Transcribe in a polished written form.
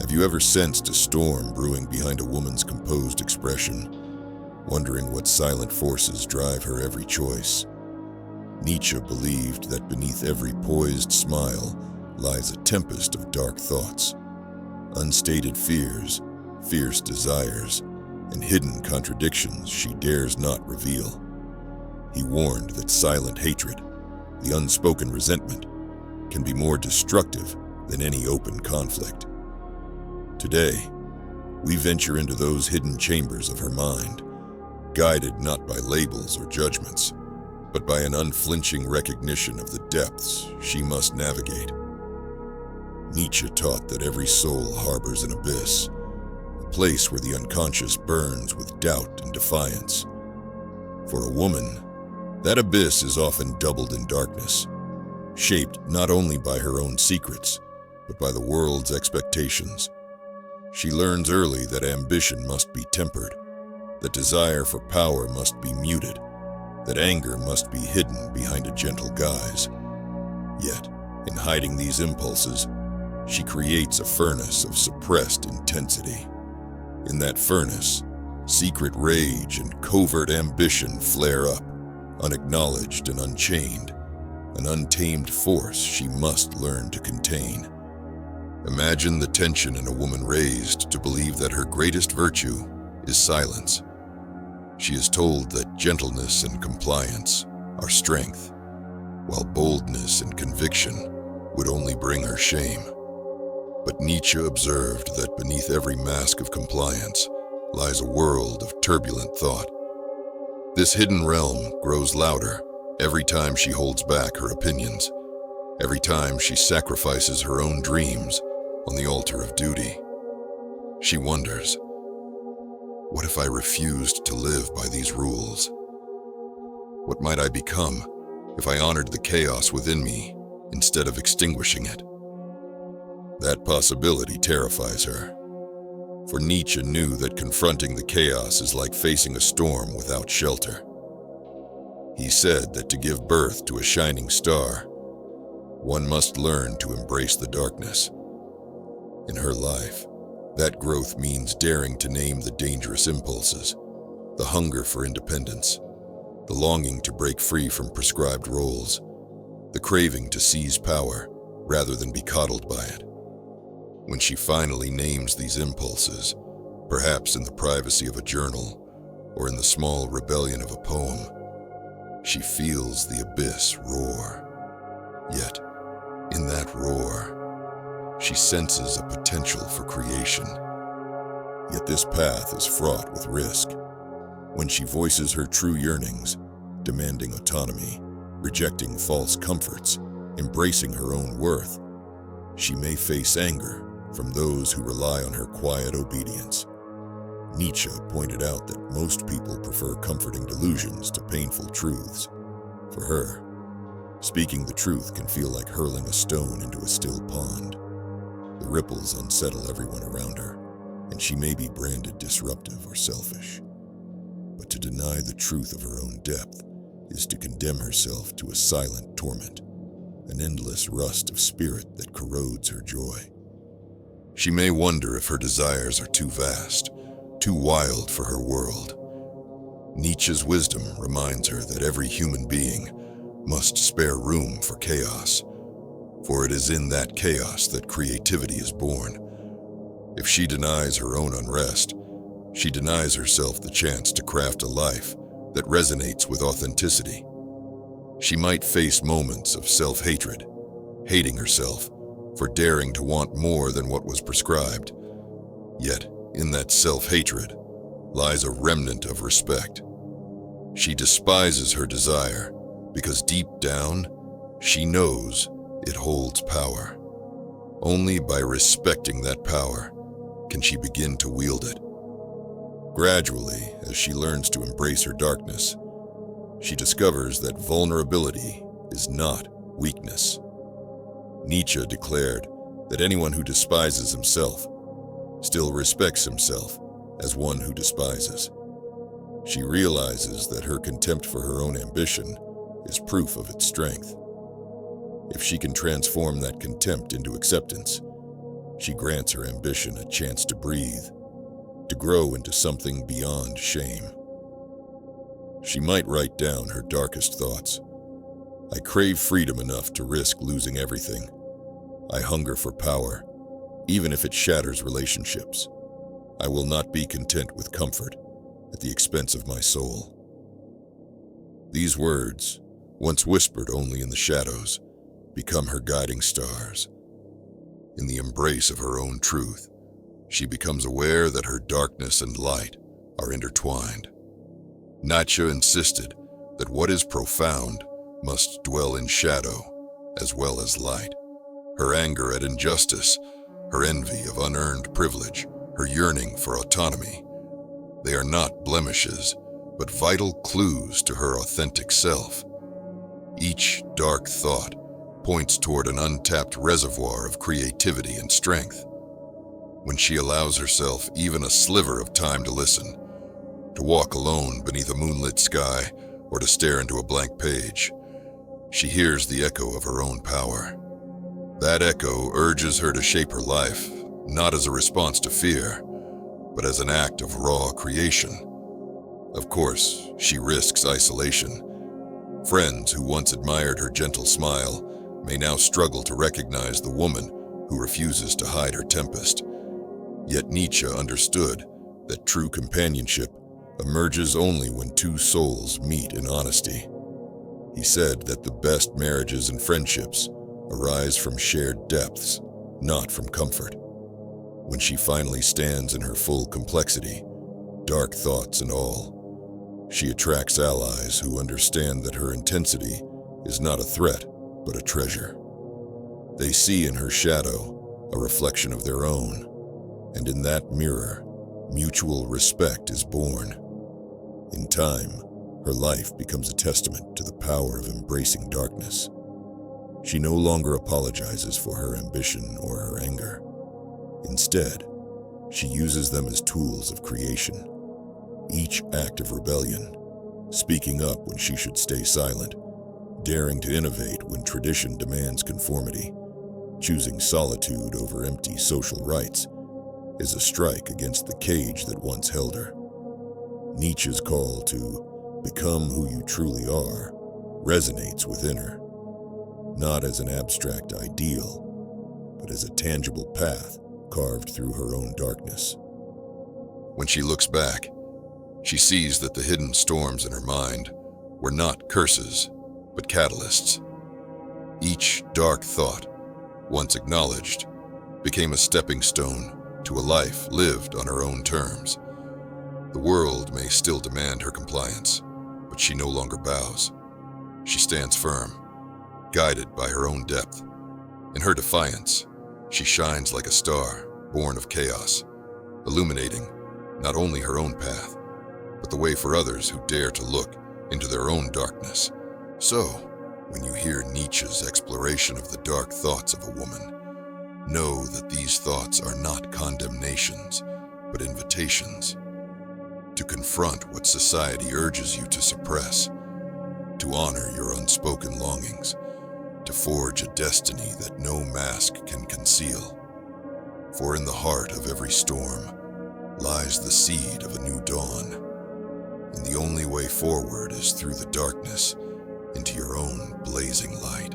Have you ever sensed a storm brewing behind a woman's composed expression, wondering what silent forces drive her every choice? Nietzsche believed that beneath every poised smile lies a tempest of dark thoughts, unstated fears, fierce desires, and hidden contradictions she dares not reveal. He warned that silent hatred, the unspoken resentment, can be more destructive than any open conflict. Today, we venture into those hidden chambers of her mind, guided not by labels or judgments, but by an unflinching recognition of the depths she must navigate. Nietzsche taught that every soul harbors an abyss, a place where the unconscious burns with doubt and defiance. For a woman, that abyss is often doubled in darkness, shaped not only by her own secrets, but by the world's expectations. She learns early that ambition must be tempered, that desire for power must be muted, that anger must be hidden behind a gentle guise. Yet, in hiding these impulses, she creates a furnace of suppressed intensity. In that furnace, secret rage and covert ambition flare up, unacknowledged and unchained, an untamed force she must learn to contain. Imagine the tension in a woman raised to believe that her greatest virtue is silence. She is told that gentleness and compliance are strength, while boldness and conviction would only bring her shame. But Nietzsche observed that beneath every mask of compliance lies a world of turbulent thought. This hidden realm grows louder every time she holds back her opinions, every time she sacrifices her own dreams on the altar of duty. She wonders, what if I refused to live by these rules? What might I become if I honored the chaos within me instead of extinguishing it? That possibility terrifies her, for Nietzsche knew that confronting the chaos is like facing a storm without shelter. He said that to give birth to a shining star, one must learn to embrace the darkness. In her life, that growth means daring to name the dangerous impulses, the hunger for independence, the longing to break free from prescribed roles, the craving to seize power rather than be coddled by it. When she finally names these impulses, perhaps in the privacy of a journal or in the small rebellion of a poem, she feels the abyss roar. Yet, in that roar, she senses a potential for creation. Yet this path is fraught with risk. When she voices her true yearnings, demanding autonomy, rejecting false comforts, embracing her own worth, she may face anger from those who rely on her quiet obedience. Nietzsche pointed out that most people prefer comforting delusions to painful truths. For her, speaking the truth can feel like hurling a stone into a still pond. The ripples unsettle everyone around her, and she may be branded disruptive or selfish. But to deny the truth of her own depth is to condemn herself to a silent torment, an endless rust of spirit that corrodes her joy. She may wonder if her desires are too vast, too wild for her world. Nietzsche's wisdom reminds her that every human being must spare room for chaos, for it is in that chaos that creativity is born. If she denies her own unrest, she denies herself the chance to craft a life that resonates with authenticity. She might face moments of self-hatred, hating herself for daring to want more than what was prescribed. Yet, in that self-hatred lies a remnant of respect. She despises her desire because deep down, she knows it holds power. Only by respecting that power can she begin to wield it. Gradually, as she learns to embrace her darkness, she discovers that vulnerability is not weakness. Nietzsche declared that anyone who despises himself still respects himself as one who despises. She realizes that her contempt for her own ambition is proof of its strength. If she can transform that contempt into acceptance, She grants her ambition a chance to breathe, to grow into something beyond shame. She might write down her darkest thoughts. I crave freedom enough to risk losing everything. I hunger for power, even if it shatters relationships. I will not be content with comfort at the expense of my soul. These words, once whispered only in the shadows, become her guiding stars. In the embrace of her own truth, she becomes aware that her darkness and light are intertwined. Nietzsche insisted that what is profound must dwell in shadow as well as light. Her anger at injustice, her envy of unearned privilege, her yearning for autonomy, they are not blemishes, but vital clues to her authentic self. Each dark thought points toward an untapped reservoir of creativity and strength. When she allows herself even a sliver of time to listen, to walk alone beneath a moonlit sky, or to stare into a blank page, she hears the echo of her own power. That echo urges her to shape her life, not as a response to fear, but as an act of raw creation. Of course, she risks isolation. Friends who once admired her gentle smile may now struggle to recognize the woman who refuses to hide her tempest. Yet Nietzsche understood that true companionship emerges only when two souls meet in honesty. He said that the best marriages and friendships arise from shared depths, not from comfort. When she finally stands in her full complexity, dark thoughts and all, she attracts allies who understand that her intensity is not a threat, but a treasure. They see in her shadow a reflection of their own, and in that mirror, mutual respect is born. In time, her life becomes a testament to the power of embracing darkness. She no longer apologizes for her ambition or her anger. Instead, she uses them as tools of creation. Each act of rebellion, speaking up when she should stay silent, daring to innovate when tradition demands conformity, choosing solitude over empty social rights, is a strike against the cage that once held her. Nietzsche's call to become who you truly are resonates within her, not as an abstract ideal, but as a tangible path carved through her own darkness. When she looks back, she sees that the hidden storms in her mind were not curses, but catalysts. Each dark thought, once acknowledged, became a stepping stone to a life lived on her own terms. The world may still demand her compliance, but she no longer bows. She stands firm, guided by her own depth. In her defiance, she shines like a star born of chaos, illuminating not only her own path, but the way for others who dare to look into their own darkness. So, when you hear Nietzsche's exploration of the dark thoughts of a woman, know that these thoughts are not condemnations, but invitations to confront what society urges you to suppress, to honor your unspoken longings, to forge a destiny that no mask can conceal. For in the heart of every storm lies the seed of a new dawn, and the only way forward is through the darkness into your own blazing light.